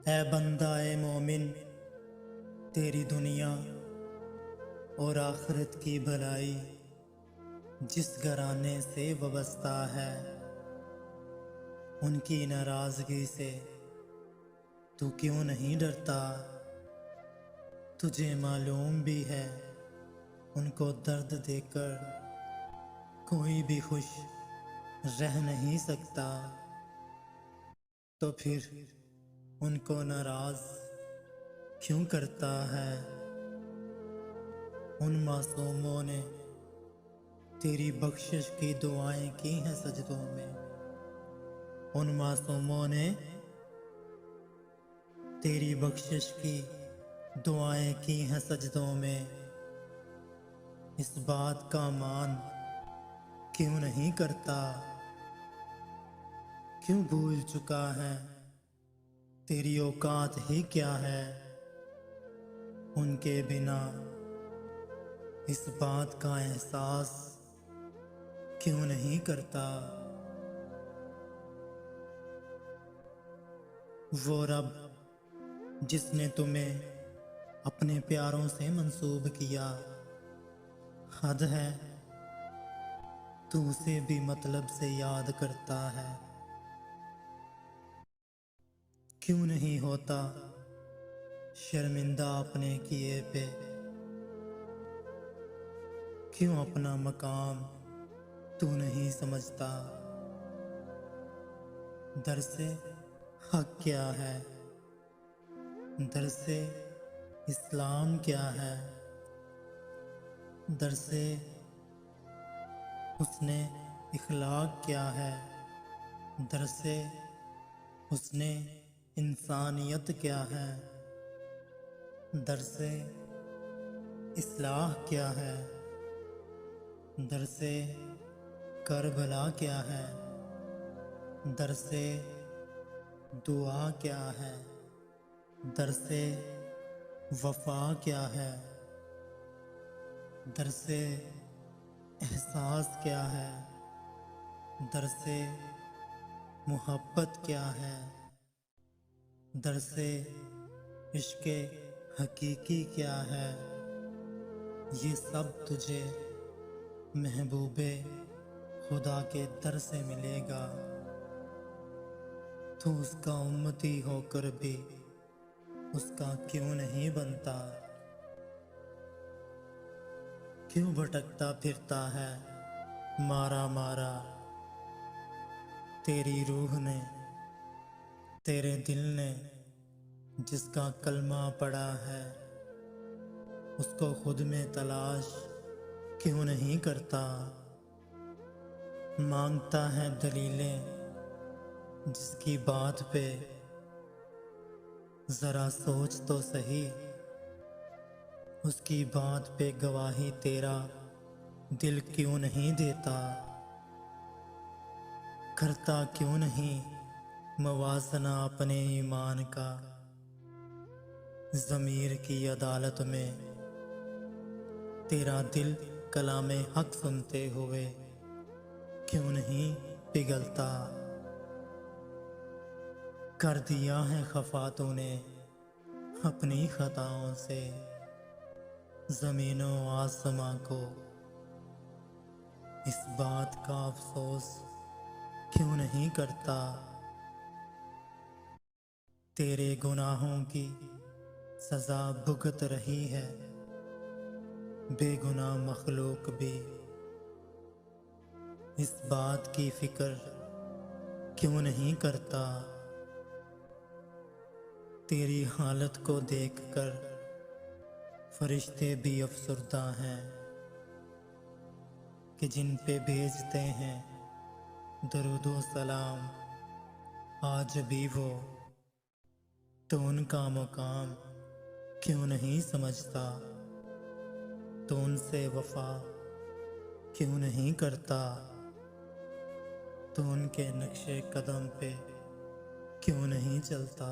ऐ बंदा ए मोमिन, तेरी दुनिया और आखिरत की भलाई जिस घराने से वाबस्ता है, उनकी नाराजगी से तू क्यों नहीं डरता। तुझे मालूम भी है उनको दर्द देकर कोई भी खुश रह नहीं सकता, तो फिर उनको नाराज क्यों करता है। उन मासूमों ने तेरी बख्शिश की दुआएं की हैं सजदों में। उन मासूमों ने तेरी बख्शिश की दुआएं की हैं सजदों में। इस बात का मान क्यों नहीं करता। क्यों भूल चुका है तेरी औकात ही क्या है। उनके बिना इस बात का एहसास क्यों नहीं करता। वो रब जिसने तुम्हें अपने प्यारों से मंसूब किया, हद है तू उसे भी मतलब से याद करता है। क्यों नहीं होता शर्मिंदा अपने किए पे। क्यों अपना मकाम तू नहीं समझता। दर से हक क्या है, दर से इस्लाम क्या है, दर से उसने इखलाक क्या है, दर से उसने इंसानियत क्या है, दर से इस्लाह क्या है, दर से करबला क्या है, दर से दुआ क्या है, दर से वफा क्या है, दर से एहसास क्या है, दर से मोहब्बत क्या है, दर से इश्क़ हकीकी क्या है। ये सब तुझे महबूबे खुदा के दर से मिलेगा। तू उसका उम्मती होकर भी उसका क्यों नहीं बनता। क्यों भटकता फिरता है मारा मारा। तेरी रूह ने, तेरे दिल ने जिसका कलमा पड़ा है, उसको खुद में तलाश क्यों नहीं करता। मांगता है दलीलें जिसकी बात पे जरा सोच तो सही। उसकी बात पे गवाही तेरा दिल क्यों नहीं देता। करता क्यों नहीं मवाजना अपने ईमान का। ज़मीर की अदालत में तेरा दिल कलामे हक सुनते हुए क्यों नहीं पिघलता। कर दिया है खफा तूने अपनी खताओं से ज़मीनों आसमां को। इस बात का अफसोस क्यों नहीं करता। तेरे गुनाहों की सज़ा भुगत रही है बेगुनाह मखलूक भी। इस बात की फिक्र क्यों नहीं करता। तेरी हालत को देखकर फरिश्ते भी अफसुर्दा हैं कि जिन पे भेजते हैं दरूदो सलाम आज भी वो, तो उनका मुकाम क्यों नहीं समझता। तो उनसे वफा क्यों नहीं करता। तो उनके नक्शे कदम पे क्यों नहीं चलता।